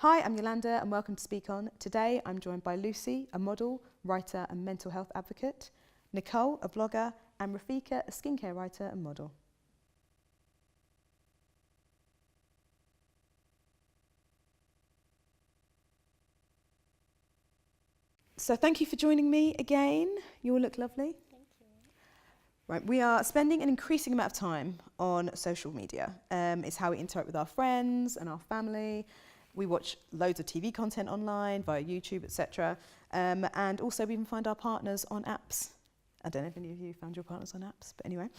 Hi, I'm Yolanda and welcome to Speak On. Today I'm joined by Lucy, a model, writer and mental health advocate, Nicole, a blogger, and Rafika, a skincare writer and model. So thank you for joining me again. You all look lovely. Thank you. Right, we are spending an increasing amount of time on social media. It's how we interact with our friends and our family. We watch loads of TV content online, via YouTube, etc. And also we even find our partners on apps. I don't know if any of you found your partners on apps, but anyway,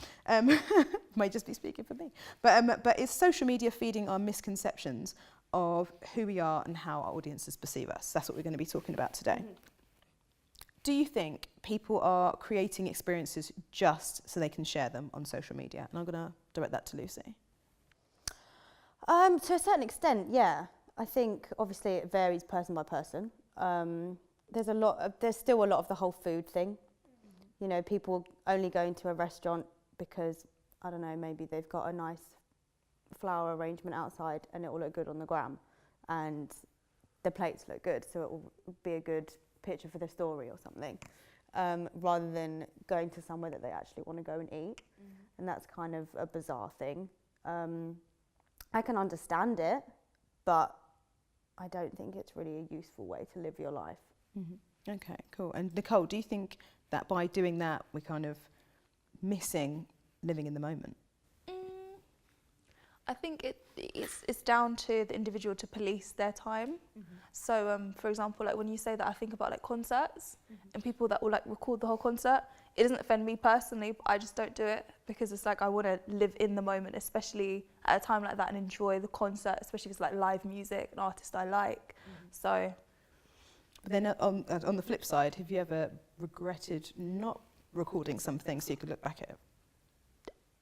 might just be speaking for me. But it's social media feeding our misconceptions of who we are and how our audiences perceive us. That's what we're going to be talking about today. Mm-hmm. Do you think people are creating experiences just so they can share them on social media? And I'm going to direct that to Lucy. To a certain extent, yeah. I think obviously it varies person by person. There's still a lot of the whole food thing. Mm-hmm. You know, people only going to a restaurant because, I don't know, maybe they've got a nice flower arrangement outside and it will look good on the gram and the plates look good, so it will be a good picture for the story or something, rather than going to somewhere that they actually want to go and eat. Mm-hmm. And that's kind of a bizarre thing. I can understand it, but I don't think it's really a useful way to live your life. Mm-hmm. Okay, cool. And Nicole, do you think that by doing that we're kind of missing living in the moment? I think it's down to the individual to police their time. Mm-hmm. So, for example, like when you say that, I think about like concerts and people that will like record the whole concert. It doesn't offend me personally, but I just don't do it because it's like I want to live in the moment, especially at a time like that, and enjoy the concert, especially if it's like live music, an artist I like. Mm-hmm. So. But then on the flip side, have you ever regretted not recording something so you could look back at it?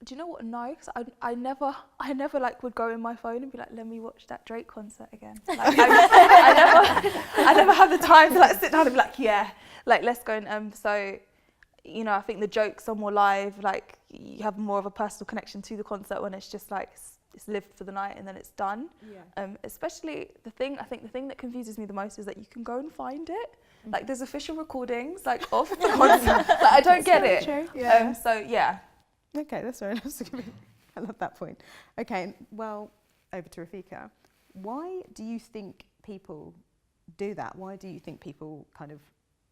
Do you know what? No, because I never like would go in my phone and be like, let me watch that Drake concert again. Like, I never have the time to like sit down and be like, yeah, like let's go. And so, you know, I think the jokes are more live. Like you have more of a personal connection to the concert when it's just like it's lived for the night and then it's done. Yeah. Especially the thing that confuses me the most is that you can go and find it. Mm-hmm. Like there's official recordings like of the concert. Like I don't get it. True. Yeah. So yeah. Okay, that's very nice. I love that point. Okay, well, over to Rafika. Why do you think people do that? Why do you think people kind of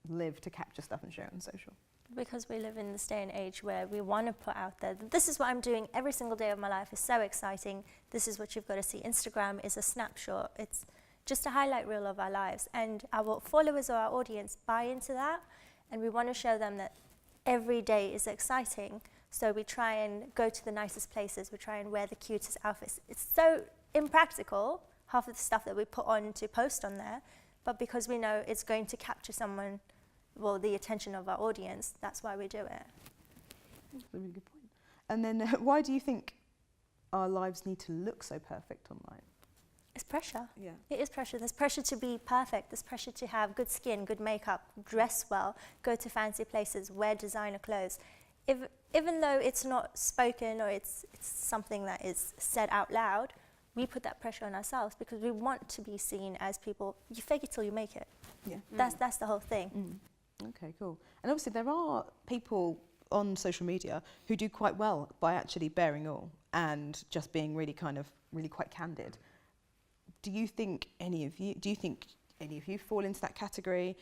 live to capture stuff and share it on social? Because we live in this day and age where we want to put out there, this is what I'm doing every single day of my life. It's so exciting. This is what you've got to see. Instagram is a snapshot. It's just a highlight reel of our lives. And our followers or our audience buy into that. And we want to show them that every day is exciting. So we try and go to the nicest places. We try and wear the cutest outfits. It's so impractical, half of the stuff that we put on to post on there. But because we know it's going to capture someone, well, the attention of our audience, that's why we do it. That's a really good point. And then why do you think our lives need to look so perfect online? It's pressure. Yeah. It is pressure. There's pressure to be perfect. There's pressure to have good skin, good makeup, dress well, go to fancy places, wear designer clothes. Even though it's not spoken or it's something that is said out loud, we put that pressure on ourselves because we want to be seen as people. You fake it till you make it. Yeah. That's the whole thing. Mm. Okay, cool. And obviously there are people on social media who do quite well by actually bearing all and just being really quite candid. Do you think any of you fall into that category?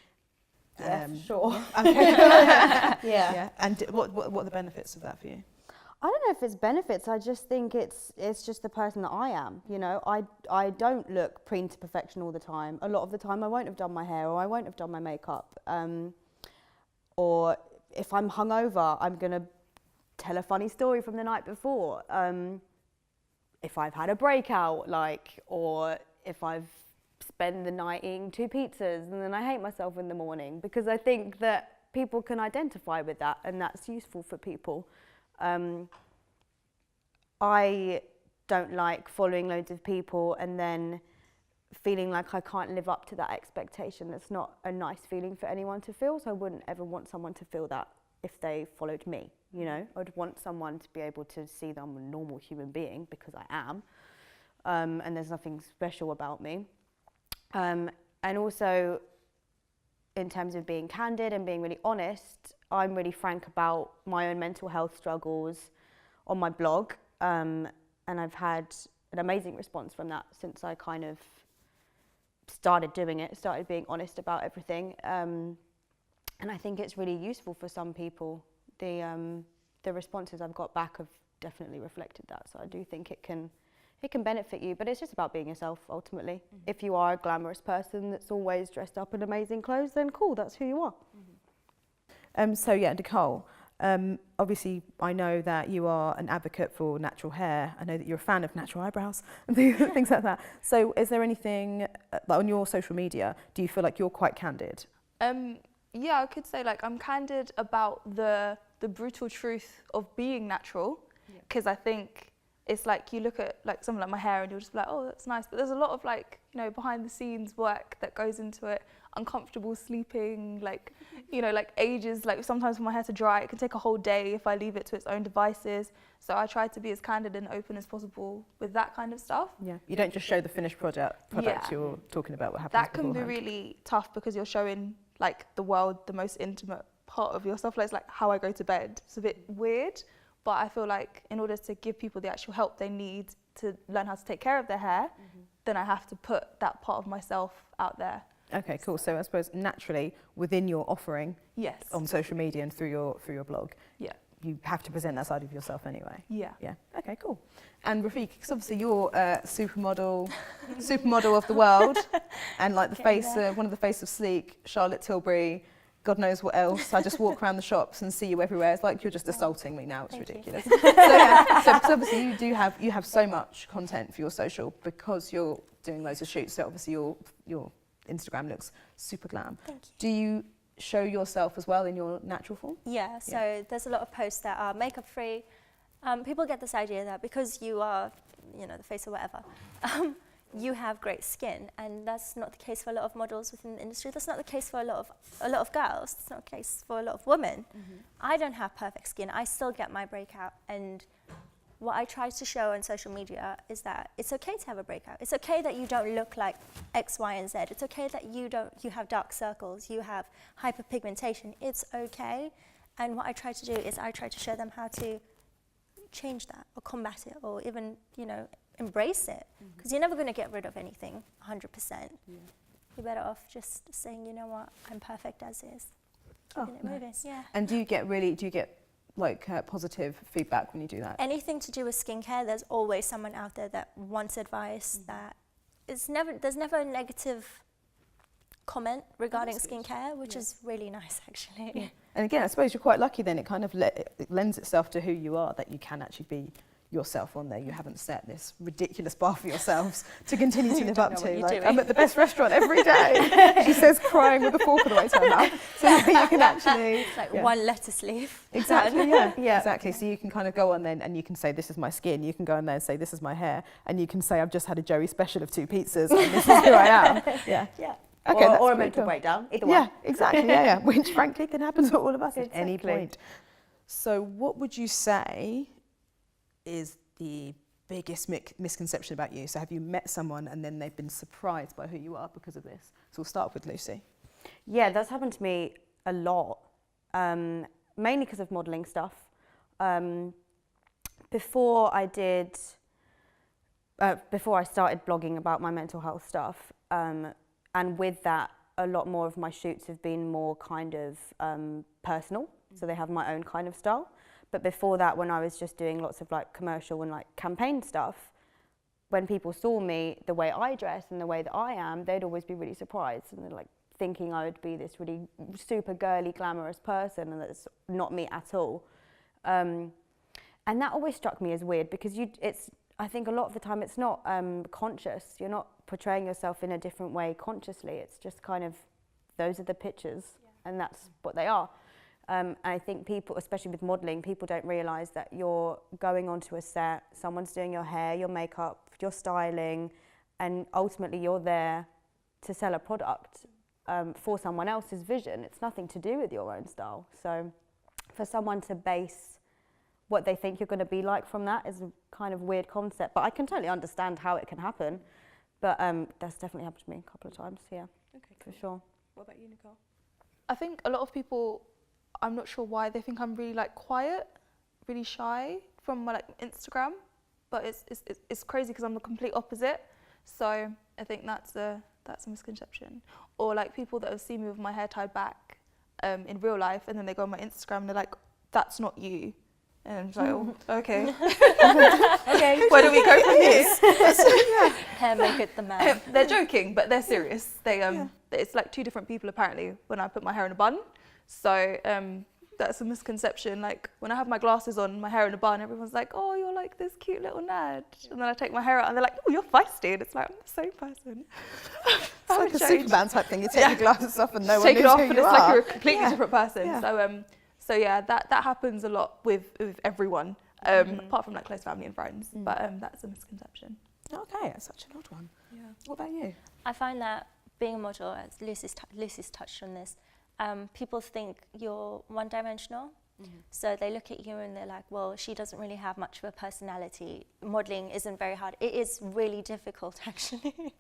Yeah, for sure. Yeah. Okay. Yeah. And what are the benefits of that for you? I don't know if it's benefits. I just think it's just the person that I am. You know, I don't look preen to perfection all the time. A lot of the time, I won't have done my hair or I won't have done my makeup. Or if I'm hungover, I'm gonna tell a funny story from the night before. If I've had a breakout, or if I've spend the night eating 2 pizzas and then I hate myself in the morning, because I think that people can identify with that and that's useful for people. I don't like following loads of people and then feeling like I can't live up to that expectation. That's not a nice feeling for anyone to feel, so I wouldn't ever want someone to feel that if they followed me, you know. I'd want someone to be able to see that I'm a normal human being, because I am, and there's nothing special about me. And also, in terms of being candid and being really honest, I'm really frank about my own mental health struggles on my blog. And I've had an amazing response from that since I kind of started doing it, started being honest about everything. And I think it's really useful for some people. The responses I've got back have definitely reflected that. So I do think it can benefit you, but it's just about being yourself ultimately. Mm-hmm. If you are a glamorous person that's always dressed up in amazing clothes, then cool, that's who you are. Mm-hmm. So yeah, Nicole, obviously I know that you are an advocate for natural hair. I know that you're a fan of natural eyebrows and things like that. So is there anything on your social media, do you feel like you're quite candid? Yeah, I could say like I'm candid about the brutal truth of being natural, because I think it's like you look at like something like my hair and you'll just be like, oh, that's nice. But there's a lot of like, you know, behind the scenes work that goes into it. Uncomfortable sleeping, like, you know, like ages, like sometimes for my hair to dry, it can take a whole day if I leave it to its own devices. So I try to be as candid and open as possible with that kind of stuff. Yeah. You don't just show the finished product. You're talking about what happens That can be really tough because you're showing like the world, the most intimate part of yourself. Like, it's like how I go to bed. It's a bit weird. But I feel like in order to give people the actual help they need to learn how to take care of their hair, then I have to put that part of myself out there. Okay, cool. So I suppose naturally within your offering, yes, on social media and through your blog, yeah, you have to present that side of yourself anyway. Yeah. Yeah. Okay, cool. And Rafiq, because obviously you're a supermodel of the world, and like the face, one of the face of Sleek, Charlotte Tilbury. God knows what else. I just walk around the shops and see you everywhere. It's like you're just assaulting me now. It's ridiculous. So yeah, so obviously you have so much content for your social because you're doing loads of shoots. So obviously your Instagram looks super glam. Thank you. Do you show yourself as well in your natural form? Yeah. So there's a lot of posts that are makeup free. People get this idea that because you are, you know, the face or whatever, you have great skin, and that's not the case for a lot of models within the industry. That's not the case for a lot of girls. It's not the case for a lot of women. Mm-hmm. I don't have perfect skin. I still get my breakout, and what I try to show on social media is that it's okay to have a breakout. It's okay that you don't look like X, Y, and Z. It's okay that you have dark circles, you have hyperpigmentation. It's okay. And what I try to do is I try to show them how to change that or combat it or even, you know, embrace it, because you're never going to get rid of anything 100%. You're better off just saying, you know what, I'm perfect as is. Keeping it moving. Yeah. And do you get like positive feedback when you do that? Anything to do with skincare, there's always someone out there that wants advice. That there's never a negative comment regarding skincare, which is really nice actually. Yeah. And again, I suppose you're quite lucky then. It kind of it lends itself to who you are, that you can actually be yourself on there. You haven't set this ridiculous bar for yourselves to continue to live up to. Like, I'm at the best restaurant every day, she says, crying with a fork all the way to her mouth. So you can actually... It's like one lettuce leaf. Exactly, yeah, exactly. So you can kind of go on then and you can say, this is my skin. You can go on there and say, this is my hair. And you can say, I've just had a Joey special of 2 pizzas and this is who I am. Yeah. Yeah. Okay, or a mental breakdown, either one. Yeah, exactly, yeah. Which frankly can happen to all of us at any point. So what would you say is the biggest misconception about you? So have you met someone and then they've been surprised by who you are because of this? So we'll start with Lucy. Yeah, that's happened to me a lot, mainly because of modelling stuff. Before I started blogging about my mental health stuff, and with that, a lot more of my shoots have been more kind of personal, so they have my own kind of style. But before that, when I was just doing lots of like commercial and like campaign stuff, when people saw me, the way I dress and the way that I am, they'd always be really surprised and they're like thinking I would be this really super girly, glamorous person, and that's not me at all. And that always struck me as weird because I think a lot of the time it's not conscious. You're not portraying yourself in a different way consciously. It's just kind of, those are the pictures and that's what they are. And I think people, especially with modelling, people don't realise that you're going onto a set, someone's doing your hair, your makeup, your styling, and ultimately you're there to sell a product for someone else's vision. It's nothing to do with your own style. So for someone to base what they think you're going to be like from that is a kind of weird concept. But I can totally understand how it can happen. But that's definitely happened to me a couple of times, yeah, Okay, for sure. What about you, Nicole? I think a lot of people, I'm not sure why, they think I'm really like quiet, really shy from my like Instagram, but it's crazy because I'm the complete opposite. So I think that's a misconception. Or like people that have seen me with my hair tied back in real life, and then they go on my Instagram and they're like, "That's not you." And I'm like, oh, okay. Okay. Where do we go from here? Hair make it the man. They're joking, but they're serious. It's like two different people apparently when I put my hair in a bun. So that's a misconception. Like when I have my glasses on, my hair in a bun, everyone's like, "Oh, you're like this cute little nerd." And then I take my hair out and they're like, "Oh, you're feisty." And it's like, I'm the same person. It's like a Superman type thing. You take your glasses off and no one take it knows off who and you it's are. like you're a completely different person. Yeah. So yeah, that happens a lot with everyone, apart from like close family and friends. But that's a misconception. Okay, that's such an odd one. Yeah. What about you? I find that being a model, as Lucy's touched on this, people think you're one-dimensional. So they look at you and they're like, well, she doesn't really have much of a personality. Modelling isn't very hard. It is really difficult, actually.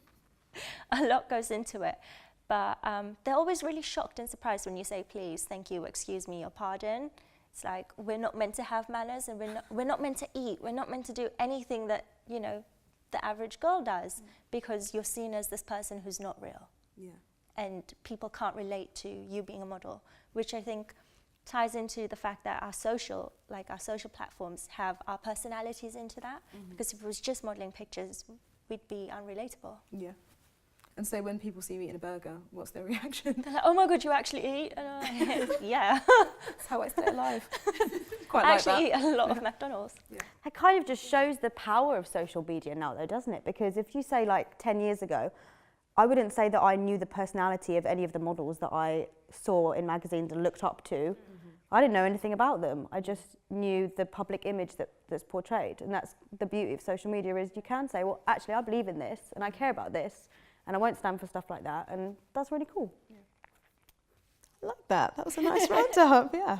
A lot goes into it. But they're always really shocked and surprised when you say, please, thank you, excuse me, or pardon. It's like, we're not meant to have manners, and we're not meant to eat. We're not meant to do anything that, you know, the average girl does, because you're seen as this person who's not real. Yeah. And people can't relate to you being a model, which I think ties into the fact that our social platforms have our personalities into that. Because if it was just modelling pictures, we'd be unrelatable. Yeah. And so when people see me eating a burger, what's their reaction? They're like, oh my God, you actually eat? And I'm like, yeah. That's how I stay alive. Quite I like that. actually eat a lot of McDonald's. It kind of just shows the power of social media now, though, doesn't it? Because if you say like 10 years ago, I wouldn't say that I knew the personality of any of the models that I saw in magazines and looked up to. I didn't know anything about them. I just knew the public image that's portrayed. And that's the beauty of social media, is you can say, well, actually, I believe in this and I care about this and I won't stand for stuff like that. And that's really cool. I like that. That was a nice roundup, yeah.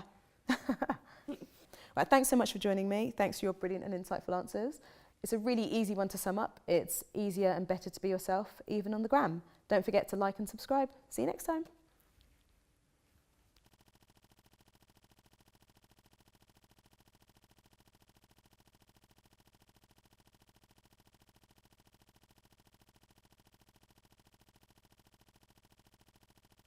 Right, thanks so much for joining me. Thanks for your brilliant and insightful answers. It's a really easy one to sum up. It's easier and better to be yourself, even on the gram. Don't forget to like and subscribe. See you next time.